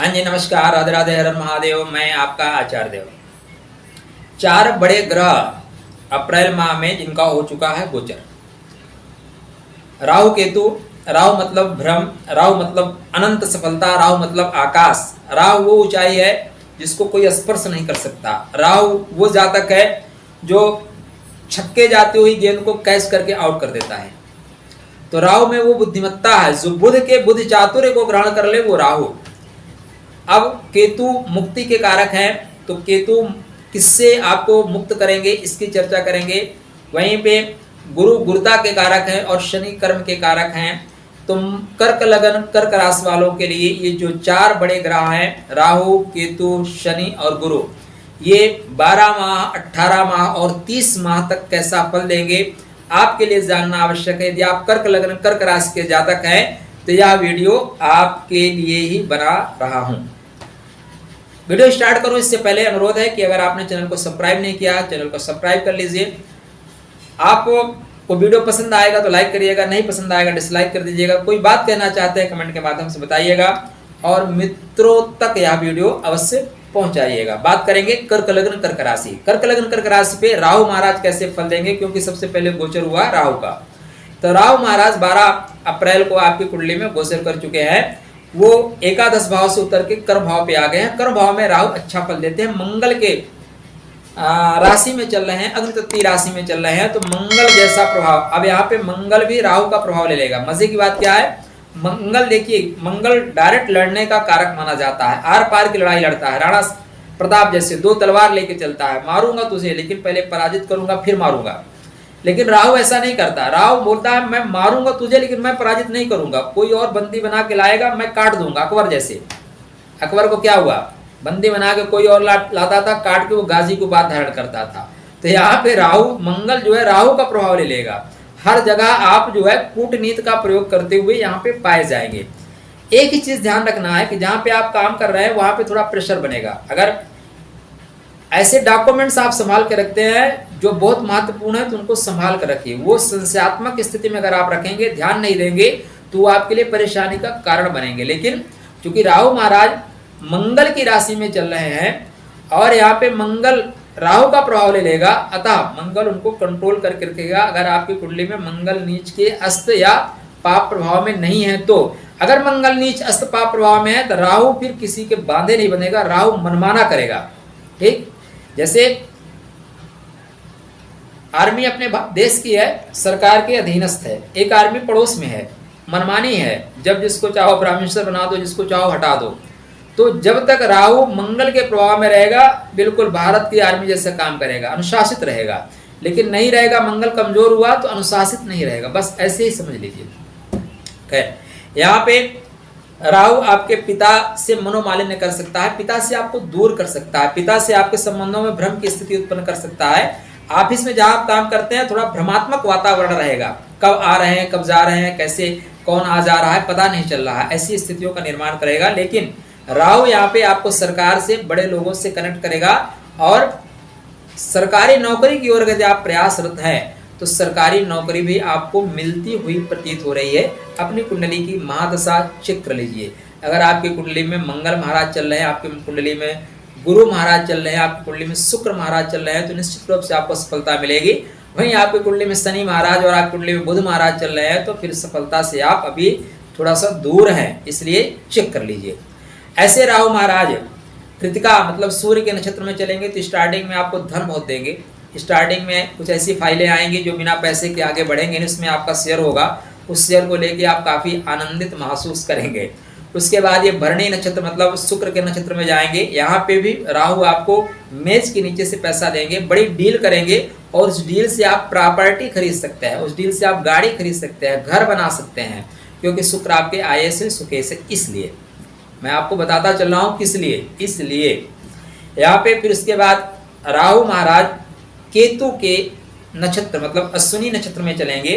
हाँ जी, नमस्कार, राधे राधे, हर हर महादेव। मैं आपका आचार्य देव। 4 बड़े ग्रह अप्रैल माह में जिनका हो चुका है गोचर। राहु केतु। राहु मतलब भ्रम, राहु मतलब अनंत सफलता, राहु मतलब आकाश। राहु वो ऊंचाई है जिसको कोई स्पर्श नहीं कर सकता। राहु वो जातक है जो छक्के जाते हुए गेंद को कैच करके आउट कर देता है। तो राहु में वो बुद्धिमत्ता है जो बुध के बुद्धि चातुर्य को ग्रहण कर ले, वो राहु। अब केतु मुक्ति के कारक हैं, तो केतु किससे आपको मुक्त करेंगे इसकी चर्चा करेंगे। वहीं पे गुरु गुरुता के कारक हैं और शनि कर्म के कारक हैं। तो कर्क लगन कर्क राशि वालों के लिए ये जो 4 बड़े ग्रह हैं, राहु केतु शनि और गुरु, ये 12 माह 18 माह और 30 माह तक कैसा फल देंगे आपके लिए जानना आवश्यक है। यदि आप कर्क लगन कर्क राशि के जातक हैं तो यह वीडियो आपके लिए ही बना रहा हूं। वीडियो स्टार्ट करूं इससे पहले अनुरोध है कि अगर आपने चैनल को सब्सक्राइब नहीं किया, चैनल को सब्सक्राइब कर लीजिए। आपको वीडियो पसंद आएगा तो लाइक करिएगा, नहीं पसंद आएगा डिसलाइक कर दीजिएगा। कोई बात कहना चाहते हैं कमेंट के माध्यम से बताइएगा और मित्रों तक यह वीडियो अवश्य पहुंचाइएगा। बात करेंगे कर्क लग्न कर्क राशि। कर्क लग्न कर्क राशि पे राहु महाराज कैसे फल देंगे, क्योंकि सबसे पहले गोचर हुआ राहु का। तो राहु महाराज 12 अप्रैल को आपकी कुंडली में गोचर कर चुके हैं। वो एकादश भाव से उतर के कर्म भाव पे आ गए हैं। कर्म भाव में राहु अच्छा फल देते हैं। मंगल के राशि में चल रहे हैं, अग्नि तत्व राशि में चल रहे हैं, तो मंगल जैसा प्रभाव। अब यहाँ पे मंगल भी राहु का प्रभाव ले लेगा। मजे की बात क्या है, मंगल देखिए, मंगल डायरेक्ट लड़ने का कारक माना जाता है। आर पार की लड़ाई लड़ता है। राणा प्रताप जैसे 2 तलवार लेके चलता है, मारूंगा तुझे लेकिन पहले पराजित करूंगा फिर मारूंगा। लेकिन राहु ऐसा नहीं करता। राहु बोलता है मैं मारूंगा तुझे लेकिन मैं पराजित नहीं करूंगा। कोई और बंदी बना के लाएगा, मैं काट दूंगा। अकबर जैसे, अकबर को क्या हुआ, बंदी बना के कोई और लाता था, काट के वो गाजी को बात धारण करता था। तो यहाँ पे राहु मंगल जो है राहु का प्रभाव ले लेगा। हर जगह आप जो है कूटनीति का प्रयोग करते हुए यहाँ पे पाए जाएंगे। एक ही चीज ध्यान रखना है कि जहाँ पे आप काम कर रहे हैं वहां पे थोड़ा प्रेशर बनेगा। अगर ऐसे डॉक्यूमेंट्स आप संभाल के रखते हैं जो बहुत महत्वपूर्ण है तो उनको संभाल कर रखिए। वो संशयात्मक स्थिति में अगर आप रखेंगे, ध्यान नहीं देंगे, तो वो आपके लिए परेशानी का कारण बनेंगे। लेकिन चूंकि राहु महाराज मंगल की राशि में चल रहे हैं और यहाँ पे मंगल राहु का प्रभाव ले लेगा, अतः मंगल उनको कंट्रोल करके रखेगा। अगर आपकी कुंडली में मंगल नीच के अस्त या पाप प्रभाव में नहीं है तो, अगर मंगल नीच अस्त पाप प्रभाव में है तो राहु फिर किसी के बांधे नहीं बनेगा, राहु मनमाना करेगा। ठीक, जैसे आर्मी अपने देश की है, सरकार के अधीनस्थ है, एक आर्मी पड़ोस में है, मनमानी है, जब जिसको चाहो प्राइम मिनिस्टर बना दो, जिसको चाहो हटा दो। तो जब तक राहु मंगल के प्रभाव में रहेगा बिल्कुल भारत की आर्मी जैसा काम करेगा, अनुशासित रहेगा। लेकिन नहीं रहेगा, मंगल कमजोर हुआ तो अनुशासित नहीं रहेगा। बस ऐसे ही समझ लीजिए। खैर, यहाँ पे राहु आपके पिता से मनोमालिन्य कर सकता है, पिता से आपको दूर कर सकता है, पिता से आपके संबंधों में भ्रम की स्थिति उत्पन्न कर सकता है। ऑफिस में जहां आप काम करते हैं थोड़ा भ्रमात्मक वातावरण रहेगा। कब आ रहे हैं, कब जा रहे हैं, कैसे कौन आ जा रहा है पता नहीं चल रहा है, ऐसी स्थितियों का निर्माण करेगा। लेकिन राहु यहाँ पे आपको सरकार से, बड़े लोगों से कनेक्ट करेगा और सरकारी नौकरी की ओर यदि आप प्रयासरत हैं तो सरकारी नौकरी भी आपको मिलती हुई प्रतीत हो रही है। अपनी कुंडली की महादशा चेक कर लीजिए। अगर आपकी कुंडली में मंगल महाराज चल रहे हैं, आपकी कुंडली में गुरु महाराज चल रहे हैं, आपकी कुंडली में शुक्र महाराज चल रहे हैं, तो निश्चित रूप से आपको सफलता मिलेगी। वहीं आपकी कुंडली में शनि महाराज और आपकी कुंडली में बुध महाराज चल रहे हैं तो फिर सफलता से आप अभी थोड़ा सा दूर हैं, इसलिए चेक कर लीजिए। ऐसे राहु महाराज कृतिका मतलब सूर्य के नक्षत्र में चलेंगे तो स्टार्टिंग में आपको धन बहुत देंगे। स्टार्टिंग में कुछ ऐसी फाइलें आएंगी जो बिना पैसे के आगे बढ़ेंगे, उसमें आपका शेयर होगा, उस शेयर को लेके आप काफ़ी आनंदित महसूस करेंगे। उसके बाद ये भरणी नक्षत्र मतलब शुक्र के नक्षत्र में जाएंगे। यहाँ पे भी राहु आपको मेज के नीचे से पैसा देंगे, बड़ी डील करेंगे और उस डील से आप प्रॉपर्टी खरीद सकते हैं, उस डील से आप गाड़ी खरीद सकते हैं, घर बना सकते हैं, क्योंकि शुक्र आपके आय से सुखे से। इसलिए मैं आपको बताता चल रहा हूँ किस लिए, इसलिए यहाँ पे फिर उसके बाद राहु महाराज केतु के नक्षत्र मतलब अश्विनी नक्षत्र में चलेंगे।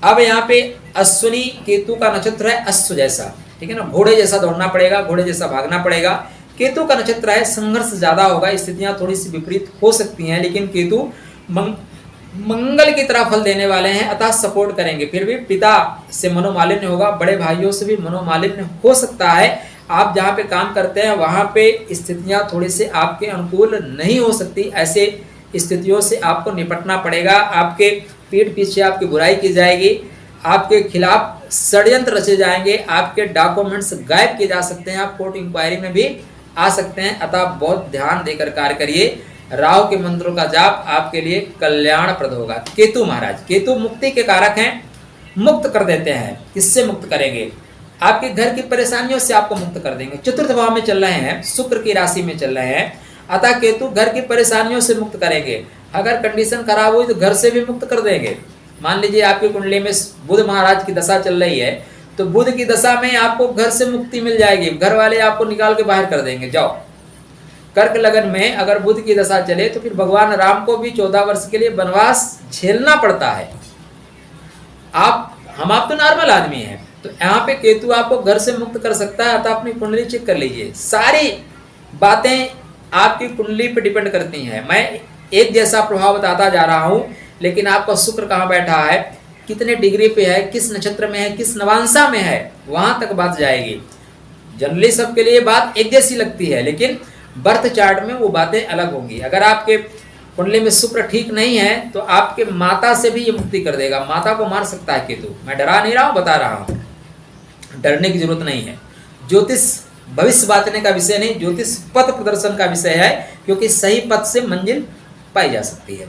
अब यहाँ पे अश्विनी केतु का नक्षत्र है अश्व जैसा, ठीक है ना, घोड़े जैसा दौड़ना पड़ेगा, घोड़े जैसा भागना पड़ेगा। केतु का नक्षत्र है, संघर्ष ज्यादा होगा, स्थितियां थोड़ी सी विपरीत हो सकती हैं, लेकिन केतु मंगल की तरह फल देने वाले हैं, अतः सपोर्ट करेंगे। फिर भी पिता से मनोमालिन्य होगा, बड़े भाइयों से भी मनोमालिन्य हो सकता है। आप जहाँ पे काम करते हैं वहाँ पे स्थितियाँ थोड़ी से आपके अनुकूल नहीं हो सकती। ऐसे स्थितियों से आपको निपटना पड़ेगा। आपके पीठ पीछे आपकी बुराई की जाएगी, आपके खिलाफ षड्यंत्र रचे जाएंगे, आपके डॉक्यूमेंट्स गायब किए जा सकते हैं, आप कोर्ट इंक्वायरी में भी आ सकते हैं। अतः बहुत ध्यान देकर कार्य करिए। राहु के मंत्रों का जाप आपके लिए कल्याणप्रद होगा। केतु महाराज, केतु मुक्ति के कारक हैं, मुक्त कर देते हैं। किससे मुक्त करेंगे? आपके घर की परेशानियों से आपको मुक्त कर देंगे। चतुर्थ भाव में चल रहे हैं, शुक्र की राशि में चल रहे हैं, अतः केतु घर की परेशानियों से मुक्त करेंगे। अगर कंडीशन खराब हुई तो घर से भी मुक्त कर देंगे। मान लीजिए आपकी कुंडली में बुध महाराज की दशा चल रही है, तो बुध की दशा में आपको घर से मुक्ति मिल जाएगी। घर वाले आपको निकाल के बाहर कर देंगे, जाओ। कर्क लगन में अगर बुध की दशा चले तो फिर भगवान राम को भी 14 वर्ष के लिए वनवास झेलना पड़ता है। आप तो नॉर्मल आदमी हैं, तो यहाँ पे केतु आपको घर से मुक्त कर सकता है। अतः अपनी कुंडली चेक कर लीजिए। सारी बातें आपकी कुंडली पे डिपेंड करती हैं। मैं एक जैसा प्रभाव बताता जा रहा हूँ, लेकिन आपका शुक्र कहाँ बैठा है, कितने डिग्री पे है, किस नक्षत्र में है, किस नवांशा में है, वहां तक बात जाएगी। जनरली सबके लिए बात एक जैसी लगती है, लेकिन बर्थ चार्ट में वो बातें अलग होंगी। अगर आपके कुंडली में शुक्र ठीक नहीं है तो आपके माता से भी ये मुक्ति कर देगा। माता को मार सकता है केतु। मैं डरा नहीं रहा हूँ, बता रहा हूँ, डरने की जरूरत नहीं है। ज्योतिष भविष्य बांटने का विषय नहीं, ज्योतिष पथ प्रदर्शन का विषय है, क्योंकि सही पथ से मंजिल पाई जा सकती है।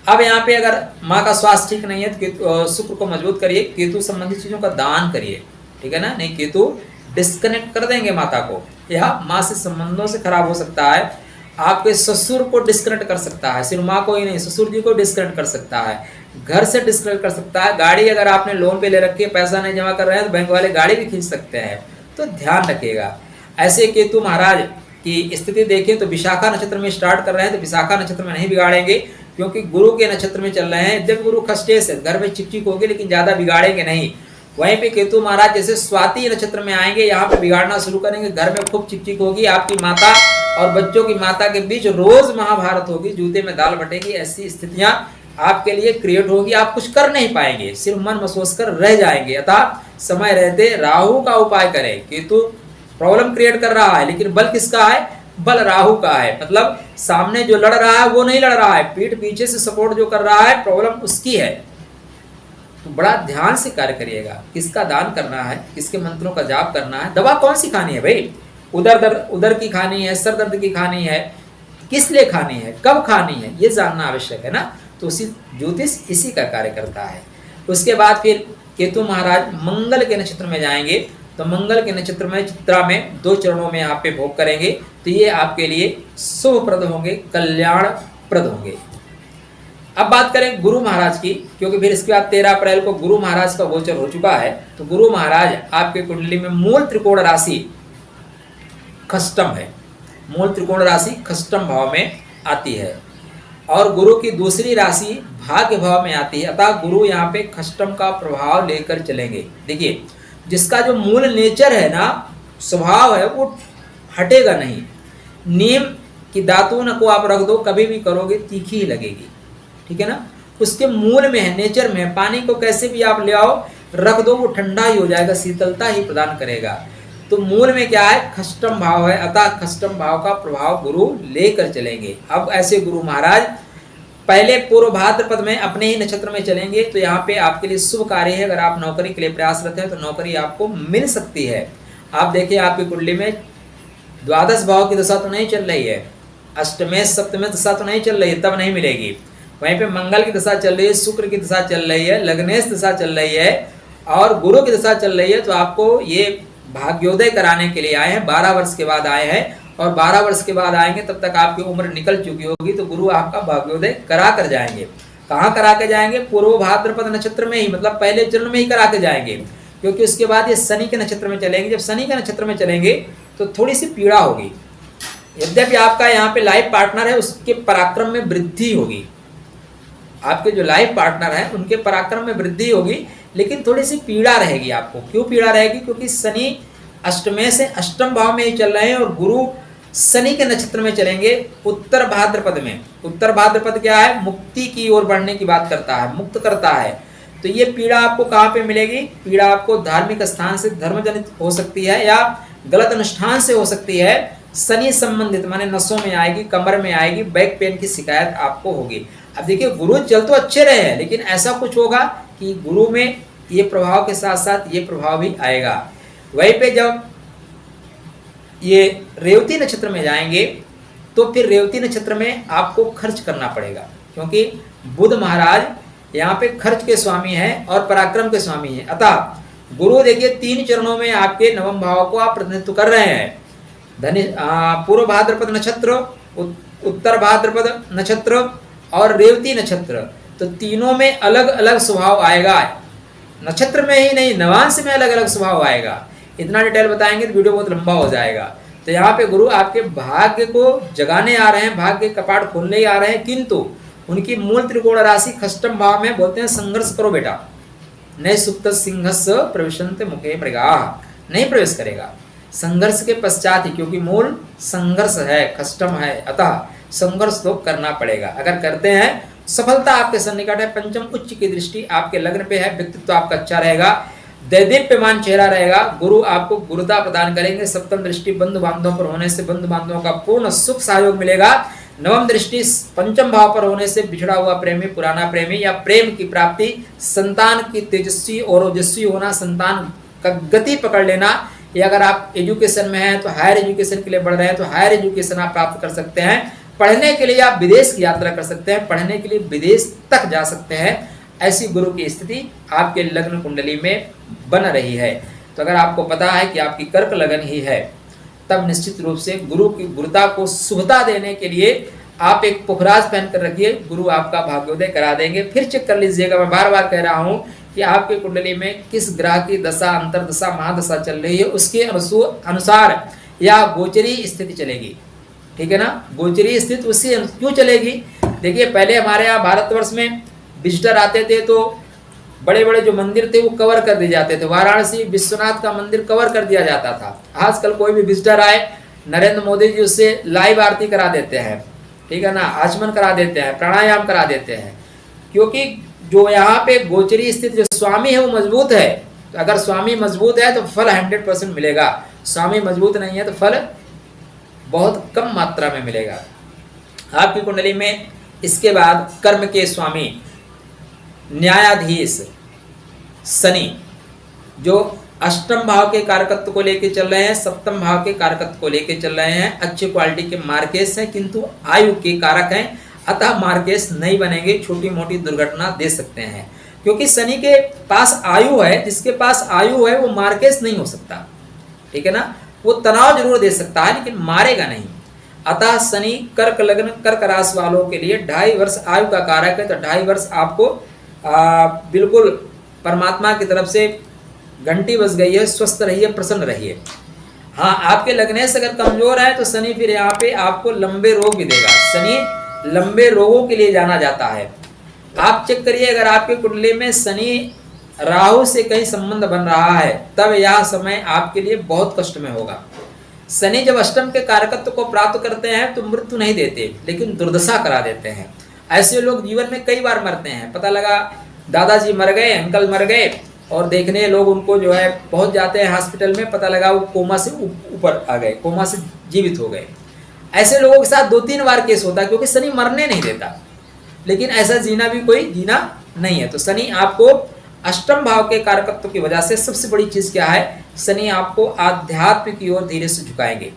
अब यहाँ पे अगर माँ का स्वास्थ्य ठीक नहीं है तो शुक्र को मजबूत करिए, केतु संबंधित चीजों का दान करिए, ठीक है ना। नहीं केतु डिस्कनेक्ट कर देंगे माता को, या माँ से संबंधों से खराब हो सकता है। आपके ससुर को डिस्कनेक्ट कर सकता है, सिर्फ माँ को ही नहीं, ससुर जी को डिस्कनेक्ट कर सकता है, घर से डिस्कनेक्ट कर सकता है। गाड़ी अगर आपने लोन पे ले रखी है, पैसा नहीं जमा कर रहे हैं, तो बैंक वाले गाड़ी भी खींच सकते हैं, तो ध्यान रखिएगा। ऐसे केतु महाराज की स्थिति देखें तो विशाखा नक्षत्र में स्टार्ट कर रहे हैं, तो विशाखा नक्षत्र में नहीं बिगाड़ेंगे, क्योंकि गुरु के नक्षत्र में चल रहे हैं। जब गुरु खस्टेस है, घर में चिकचिक होगी, लेकिन ज्यादा बिगाड़ेंगे नहीं। वहीं पे केतु महाराज जैसे स्वाति नक्षत्र में आएंगे, यहाँ पे बिगाड़ना शुरू करेंगे, घर में खूब चिकचिक होगी, आपकी माता और बच्चों की माता के बीच रोज महाभारत होगी, जूते में दाल बटेगी। ऐसी स्थितियां आपके लिए क्रिएट होगी, आप कुछ कर नहीं पाएंगे, सिर्फ मन महसूस कर रह जाएंगे। अतः समय रहते राहु का उपाय करें। केतु प्रॉब्लम क्रिएट कर रहा है, लेकिन बल किसका है? बल राहु का है। मतलब सामने जो लड़ रहा है वो नहीं लड़ रहा है, पीठ पीछे से सपोर्ट जो कर रहा है, प्रॉब्लम उसकी है। तो बड़ा ध्यान से कार्य करिएगा, किसका दान करना है, किसके मंत्रों का जाप करना है, दवा कौन सी खानी है भाई, उदर की खानी है, सर दर्द की खानी है, किस लिए खानी है, कब खानी है, ये जानना आवश्यक है ना। तो उसी ज्योतिष इसी का कार्य करता है। उसके बाद फिर केतु महाराज मंगल के नक्षत्र में जाएंगे, तो मंगल के नक्षत्र में चित्रा में 2 चरणों में यहाँ पे भोग करेंगे, तो ये आपके लिए शुभप्रद होंगे, कल्याणप्रद होंगे। अब बात करें गुरु महाराज की, क्योंकि फिर इसके बाद 13 अप्रैल को गुरु महाराज का गोचर हो चुका है। तो गुरु महाराज आपके कुंडली में मूल त्रिकोण राशि खष्टम है, मूल त्रिकोण राशि खष्टम भाव में आती है, और गुरु की दूसरी राशि भाग्य भाव में आती है। अतः गुरु यहाँ पे खष्टम का प्रभाव लेकर चलेंगे। देखिए, जिसका जो मूल नेचर है ना, स्वभाव है, वो हटेगा नहीं। नीम की दातून को आप रख दो, कभी भी करोगे तीखी ही लगेगी, ठीक है ना। उसके मूल में है, नेचर में है। पानी को कैसे भी आप ले आओ, रख दो, वो ठंडा ही हो जाएगा, शीतलता ही प्रदान करेगा। तो मूल में क्या है? खष्टम भाव है, अतः खष्टम भाव का प्रभाव गुरु लेकर चलेंगे। अब ऐसे गुरु महाराज पहले पूर्व भाद्रपद में अपने ही नक्षत्र में चलेंगे, तो यहाँ पे आपके लिए शुभ कार्य है। अगर आप नौकरी के लिए प्रयासरत हैं तो नौकरी आपको मिल सकती है। आप देखिए, आपकी कुंडली में द्वादश भाव की दशा तो नहीं चल रही है, अष्टमेश सप्तमेश दशा तो नहीं चल रही है, तब नहीं मिलेगी। वहीं पे मंगल की दशा चल रही है, शुक्र की दशा चल रही है, लग्नेश दशा चल रही है, और गुरु की दशा चल रही है। तो आपको ये भाग्योदय कराने के लिए आए हैं, 12 वर्ष के बाद आए हैं, और 12 वर्ष के बाद आएंगे तब तक आपकी उम्र निकल चुकी होगी, तो गुरु आपका भाग्योदय करा कर जाएंगे। कहाँ करा के जाएंगे? पूर्व भाद्रपद नक्षत्र में ही, मतलब पहले चरण में ही करा के जाएंगे, क्योंकि उसके बाद ये शनि के नक्षत्र में चलेंगे। जब शनि के नक्षत्र में चलेंगे तो थोड़ी सी पीड़ा होगी। यद्यपि आपका यहाँ पे लाइफ पार्टनर है, उसके पराक्रम में वृद्धि होगी, आपके जो लाइफ पार्टनर है उनके पराक्रम में वृद्धि होगी, लेकिन थोड़ी सी पीड़ा रहेगी आपको। क्यों पीड़ा रहेगी? क्योंकि शनि अष्टमे से अष्टम भाव में ही चल रहे हैं, और गुरु शनि के नक्षत्र में चलेंगे उत्तर भाद्रपद में। उत्तर भाद्रपद क्या है? मुक्ति की ओर बढ़ने की बात करता है, मुक्त करता है। तो ये पीड़ा आपको कहाँ पे मिलेगी? पीड़ा आपको धार्मिक स्थान से धर्म जनित हो सकती है, या गलत अनुष्ठान से हो सकती है, शनि संबंधित माने नसों में आएगी, कमर में आएगी, बैक पेन की शिकायत आपको होगी। अब देखिए गुरु चल तो अच्छे रहे हैं, लेकिन ऐसा कुछ होगा कि गुरु में ये प्रभाव के साथ साथ ये प्रभाव भी आएगा। वहीं पे जब ये रेवती नक्षत्र में जाएंगे तो फिर रेवती नक्षत्र में आपको खर्च करना पड़ेगा, क्योंकि बुध महाराज यहाँ पे खर्च के स्वामी हैं और पराक्रम के स्वामी हैं। अतः गुरु देखिए 3 चरणों में आपके नवम भाव को आप प्रतिनिधित्व कर रहे हैं। पूर्व भाद्रपद नक्षत्र, उत्तर भाद्रपद नक्षत्र और रेवती नक्षत्र, तो तीनों में अलग अलग स्वभाव आएगा। नक्षत्र में ही नहीं, नवांश में अलग अलग स्वभाव आएगा। इतना डिटेल बताएंगे तो वीडियो बहुत लंबा हो जाएगा। तो यहाँ पे गुरु आपके भाग्य को जगाने आ रहे हैं, भाग्य के कपाट खोलने ही आ रहे हैं, किंतु उनकी मूल त्रिकोण राशि खष्टम भाव में बोलते हैं संघर्ष करो बेटा, नए सुप्त सिंहस्य प्रविशन्ते मुखे मृगाः, नहीं प्रवेश करेगा संघर्ष के पश्चात ही, क्योंकि मूल संघर्ष है, खष्टम है, अतः संघर्ष तो करना पड़ेगा। अगर करते हैं सफलता आपके सन्निकट है। पंचम उच्च की दृष्टि आपके लग्न पे है, व्यक्तित्व आपका अच्छा रहेगा, दैदीप्यमान चेहरा रहेगा, गुरु आपको गुरुता प्रदान करेंगे। सप्तम दृष्टि बंधु बांधवों पर होने से बंधु बांधवों का पूर्ण सुख सहयोग मिलेगा। नवम दृष्टि पंचम भाव पर होने से बिछड़ा हुआ प्रेमी, पुराना प्रेमी या प्रेम की प्राप्ति, संतान की तेजस्वी और ओजस्वी होना, संतान का गति पकड़ लेना, या अगर आप एजुकेशन में हैं तो हायर एजुकेशन के लिए बढ़ रहे हैं तो हायर एजुकेशन आप प्राप्त कर सकते हैं। पढ़ने के लिए आप विदेश की यात्रा कर सकते हैं, पढ़ने के लिए विदेश तक जा सकते हैं। ऐसी गुरु की स्थिति आपके लग्न कुंडली में बन रही है। तो अगर आपको पता है कि आपकी कर्क लगन ही है, तब निश्चित रूप से गुरु की गुरुता को शुभता देने के लिए आप एक पुखराज पहन कर रखिए, गुरु आपका भाग्योदय करा देंगे। फिर चेक कर लीजिएगा, मैं बार बार कह रहा हूं कि आपके कुंडली में किस ग्रह की दशा, अंतरदशा, महादशा चल रही है, उसके अनुसार या गोचरी स्थिति चलेगी। ठीक है ना, गोचरी स्थिति उससे क्यों चलेगी। देखिए पहले हमारे यहाँ भारतवर्ष में विजिटर आते थे तो बड़े बड़े जो मंदिर थे वो कवर कर दिए जाते थे। वाराणसी विश्वनाथ का मंदिर कवर कर दिया जाता था। आजकल कोई भी विजिटर आए, नरेंद्र मोदी जी उससे लाइव आरती करा देते हैं, ठीक है ना, आचमन करा देते हैं, प्राणायाम करा देते हैं, क्योंकि जो यहाँ पे गोचरी स्थित जो स्वामी है वो मजबूत है। तो अगर स्वामी मजबूत है तो फल 100% मिलेगा, स्वामी मजबूत नहीं है तो फल बहुत कम मात्रा में मिलेगा आपकी कुंडली में। इसके बाद कर्म के स्वामी न्यायाधीश शनि, जो अष्टम भाव के कारकत्व को लेके चल रहे हैं, सप्तम भाव के कारकत्व को लेके चल रहे हैं, अच्छी क्वालिटी के मार्केस हैं, किंतु आयु के कारक हैं, अतः मार्केस नहीं बनेंगे, छोटी मोटी दुर्घटना दे सकते हैं। क्योंकि शनि के पास आयु है, जिसके पास आयु है वो मार्केस नहीं हो सकता, ठीक है ना, वो तनाव जरूर दे सकता है लेकिन मारेगा नहीं। अतः शनि कर्क लग्न, कर्क राशि वालों के लिए 2.5 वर्ष आयु का कारक है, तो 2.5 वर्ष आपको बिल्कुल परमात्मा की तरफ से घंटी बज गई है, स्वस्थ रहिए, प्रसन्न रहिए। हाँ, आपके लगने से अगर कमजोर है तो शनि फिर यहाँ पे आपको लंबे रोग भी देगा। शनि लंबे रोगों के लिए जाना जाता है। आप चेक करिए, अगर आपके कुंडली में शनि राहु से कहीं संबंध बन रहा है तब यह समय आपके लिए बहुत कष्ट में होगा। शनि जब अष्टम के कारकत्व को प्राप्त करते हैं तो मृत्यु नहीं देते, लेकिन दुर्दशा करा देते हैं। ऐसे लोग जीवन में कई बार मरते हैं। पता लगा दादाजी मर गए, अंकल मर गए, और देखने लोग उनको जो है पहुंच जाते हैं हॉस्पिटल में, पता लगा वो कोमा से ऊपर आ गए, कोमा से जीवित हो गए। ऐसे लोगों के साथ 2-3 बार केस होता है, क्योंकि शनि मरने नहीं देता, लेकिन ऐसा जीना भी कोई जीना नहीं है। तो शनि आपको अष्टम भाव के कारकत्व की वजह से सबसे बड़ी चीज क्या है, शनि आपको आध्यात्म की ओर धीरे से झुकाएंगे।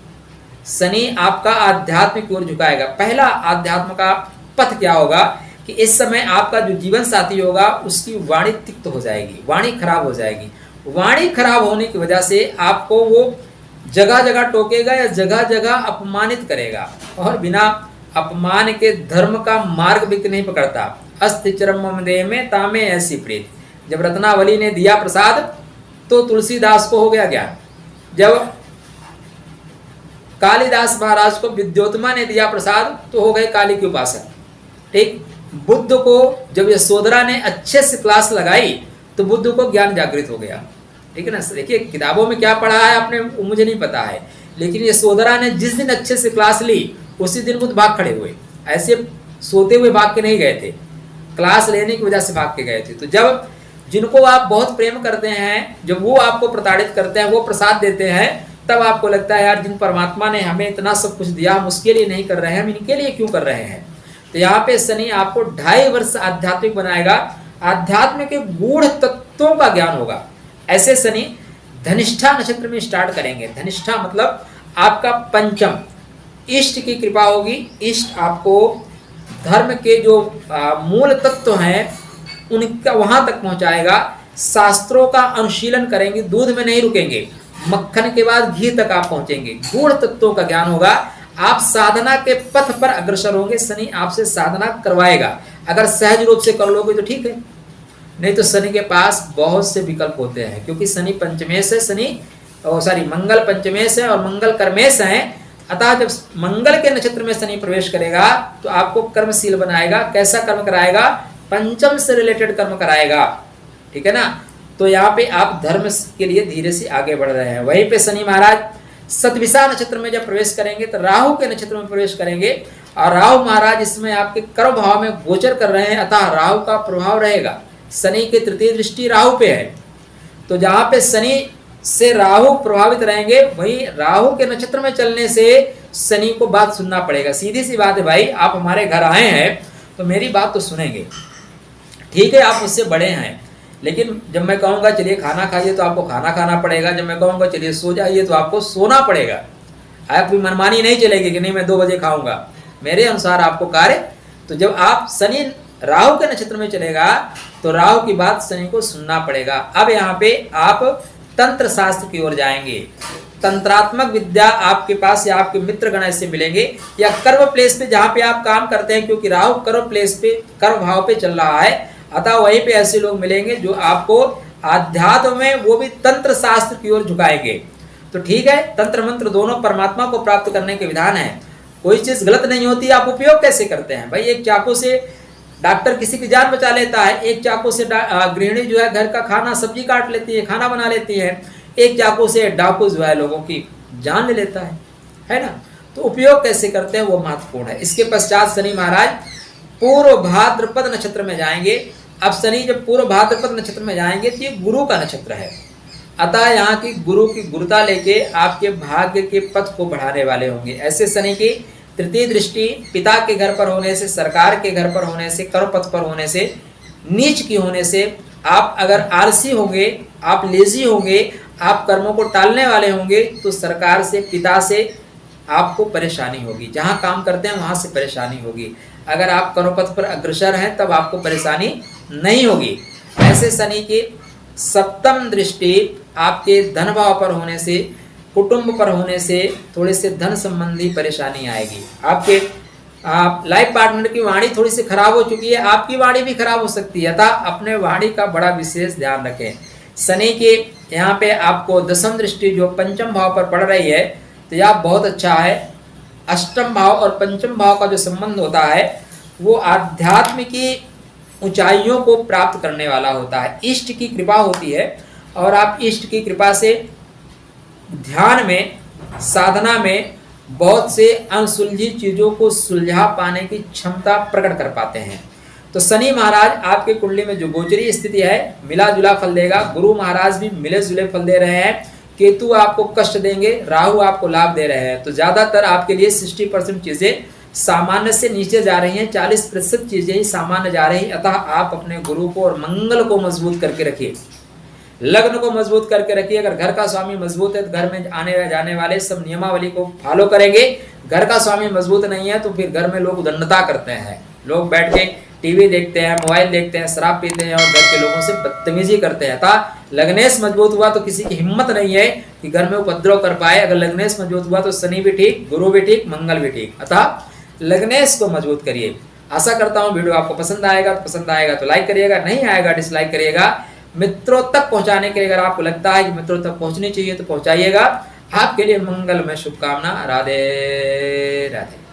शनि आपका आध्यात्म की ओर झुकाएगा। पहला आध्यात्म का पथ क्या होगा कि इस समय आपका जो जीवन साथी होगा उसकी वाणी तिक्त हो जाएगी, वाणी खराब हो जाएगी। वाणी खराब होने की वजह से आपको वो जगह जगह टोकेगा या जगह जगह अपमानित करेगा, और बिना अपमान के धर्म का मार्ग भी नहीं पकड़ता। अस्ति चरम देह में तामे ऐसी प्रीत। जब रत्नावली ने दिया प्रसाद तो तुलसीदास को हो गया ज्ञान। जब कालिदास महाराज को विद्योत्मा ने दिया प्रसाद तो हो गए काली के उपासक। ठीक, बुद्ध को जब यशोधरा ने अच्छे से क्लास लगाई तो बुद्ध को ज्ञान जागृत हो गया। ठीक है ना। देखिए किताबों में क्या पढ़ा है आपने, मुझे नहीं पता है, लेकिन यशोधरा ने जिस दिन अच्छे से क्लास ली उसी दिन बुद्ध भाग खड़े हुए। ऐसे सोते हुए भाग के नहीं गए थे, क्लास लेने की वजह से भाग के गए थे। तो जब जिनको आप बहुत प्रेम करते हैं, जब वो आपको प्रताड़ित करते हैं, वो प्रसाद देते हैं, तब आपको लगता है यार जिन परमात्मा ने हमें इतना सब कुछ दिया हम उसके लिए नहीं कर रहे हैं, हम इनके लिए क्यों कर रहे हैं। तो यहाँ पे शनि आपको 2.5 वर्ष आध्यात्मिक बनाएगा, आध्यात्म के गूढ़ तत्वों का ज्ञान होगा। ऐसे शनि धनिष्ठा नक्षत्र में स्टार्ट करेंगे। धनिष्ठा मतलब आपका पंचम, इष्ट की कृपा होगी। इष्ट आपको धर्म के जो मूल तत्व हैं उनका वहां तक पहुंचाएगा। शास्त्रों का अनुशीलन करेंगे, दूध में नहीं रुकेंगे, मक्खन के बाद घी तक आप पहुंचेंगे। गूढ़ तत्वों का ज्ञान होगा, आप साधना के पथ पर अग्रसर होंगे। शनि आपसे साधना करवाएगा, अगर सहज रूप से कर लोगे तो ठीक है, नहीं तो शनि के पास बहुत से विकल्प होते हैं, क्योंकि शनि पंचमेश है, मंगल पंचमेश है और मंगल कर्मेश है। अतः जब मंगल के नक्षत्र में शनि प्रवेश करेगा तो आपको कर्मशील बनाएगा। कैसा कर्म कराएगा? पंचम से रिलेटेड कर्म कराएगा, ठीक है ना। तो यहाँ पे आप धर्म के लिए धीरे से आगे बढ़ रहे हैं। वहीं पे शनि महाराज सतविषा नक्षत्र में जब प्रवेश करेंगे तो राहु के नक्षत्र में प्रवेश करेंगे, और राहु महाराज इसमें आपके कर्म भाव में गोचर कर रहे हैं, अतः राहु का प्रभाव रहेगा। शनि की तृतीय दृष्टि राहु पे है, तो जहाँ पे शनि से राहु प्रभावित रहेंगे, वही राहु के नक्षत्र में चलने से शनि को बात सुनना पड़ेगा। सीधी सी बात है भाई, आप हमारे घर आए हैं तो मेरी बात तो सुनेंगे, ठीक है, आप मुझसे बड़े हैं, लेकिन जब मैं कहूँगा चलिए खाना खाइए तो आपको खाना खाना पड़ेगा, जब मैं कहूँगा चलिए सो जाइए तो आपको सोना पड़ेगा। आपकी मनमानी नहीं चलेगी कि नहीं मैं 2 बजे खाऊंगा, मेरे अनुसार आपको कार्य। तो जब आप शनि राहु के नक्षत्र में चलेगा तो राहु की बात शनि को सुनना पड़ेगा। अब यहाँ पे आप तंत्र शास्त्र की ओर जाएंगे। तंत्रात्मक विद्या आपके पास या आपके मित्र गण से मिलेंगे, या कर्म प्लेस पे जहाँ पे आप काम करते हैं, क्योंकि राहु कर्म प्लेस पे कर्म भाव पे चल रहा है, अतः वहीं पे ऐसे लोग मिलेंगे जो आपको आध्यात्म में, वो भी तंत्र शास्त्र की ओर झुकाएंगे। तो ठीक है, तंत्र मंत्र दोनों परमात्मा को प्राप्त करने के विधान है, कोई चीज गलत नहीं होती। आप उपयोग कैसे करते हैं भाई? एक चाकू से डॉक्टर किसी की जान बचा लेता है, एक चाकू से गृहिणी जो है घर का खाना सब्जी काट लेती है, खाना बना लेती है, एक चाकू से डाकू जो है लोगों की जान ले लेता है ना। तो उपयोग कैसे करते हैं वो महत्वपूर्ण है। इसके पश्चात शनि महाराज पूर्व भाद्रपद नक्षत्र में जाएंगे। अब शनि जब पूर्व भाद्रपद नक्षत्र में जाएंगे तो ये गुरु का नक्षत्र है, अतः यहाँ की गुरु की गुरुता लेके आपके भाग्य के पथ को बढ़ाने वाले होंगे। ऐसे शनि की तृतीय दृष्टि पिता के घर पर होने से, सरकार के घर पर होने से, कर्म पथ पर होने से, नीच की होने से, आप अगर आलसी होंगे, आप लेजी होंगे, आप कर्मों को टालने वाले होंगे, तो सरकार से, पिता से आपको परेशानी होगी। जहाँ काम करते हैं वहाँ से परेशानी होगी। अगर आप कर्मपथ पर अग्रसर हैं तब आपको परेशानी नहीं होगी। ऐसे शनि की सप्तम दृष्टि आपके धन भाव पर होने से, कुटुंब पर होने से थोड़े से धन संबंधी परेशानी आएगी। आपके लाइफ पार्टनर की वाणी थोड़ी सी खराब हो चुकी है, आपकी वाणी भी खराब हो सकती है, अतः अपने वाणी का बड़ा विशेष ध्यान रखें। शनि के यहाँ पे आपको दसम दृष्टि जो पंचम भाव पर पड़ रही है, तो यह बहुत अच्छा है। अष्टम भाव और पंचम भाव का जो संबंध होता है वो आध्यात्म की ऊंचाइयों को प्राप्त करने वाला होता है। इष्ट की कृपा होती है, और आप इष्ट की कृपा से ध्यान में, साधना में बहुत से अनसुलझी चीजों को सुलझा पाने की क्षमता प्रकट कर पाते हैं। तो शनि महाराज आपके कुंडली में जो गोचरी स्थिति है मिला जुला फल देगा। गुरु महाराज भी मिले जुले फल दे रहे हैं। केतु आपको कष्ट देंगे, राहु आपको लाभ दे रहे हैं। तो ज्यादातर आपके लिए 60% चीजें सामान्य से नीचे जा रही हैं, 40% चीजें ही सामान्य जा रही। अतः आप अपने गुरु को और मंगल को मजबूत करके रखिए, लग्न को मजबूत करके रखिए। अगर घर का स्वामी मजबूत है तो घर में आने जाने वाले सब नियमावली को फॉलो करेंगे। घर का स्वामी मजबूत नहीं है तो फिर घर में लोग उदंडता करते हैं, लोग बैठ के टीवी देखते हैं, मोबाइल देखते हैं, शराब पीते हैं और घर के लोगों से बदतमीजी करते हैं। अतः लग्नेश मजबूत हुआ तो किसी की हिम्मत नहीं है कि घर में उपद्रव कर पाए। अगर लग्नेश मजबूत हुआ तो शनि भी ठीक, गुरु भी ठीक, मंगल भी ठीक। अतः लग्नेश को मजबूत करिए। आशा करता हूँ वीडियो आपको पसंद आएगा, तो पसंद आएगा तो लाइक करिएगा, नहीं आएगा डिसलाइक करिएगा। मित्रों तक पहुंचाने के लिए अगर आपको लगता है कि मित्रों तक पहुंचनी चाहिए तो पहुंचाइएगा। आपके लिए मंगल में शुभकामना। राधे राधे।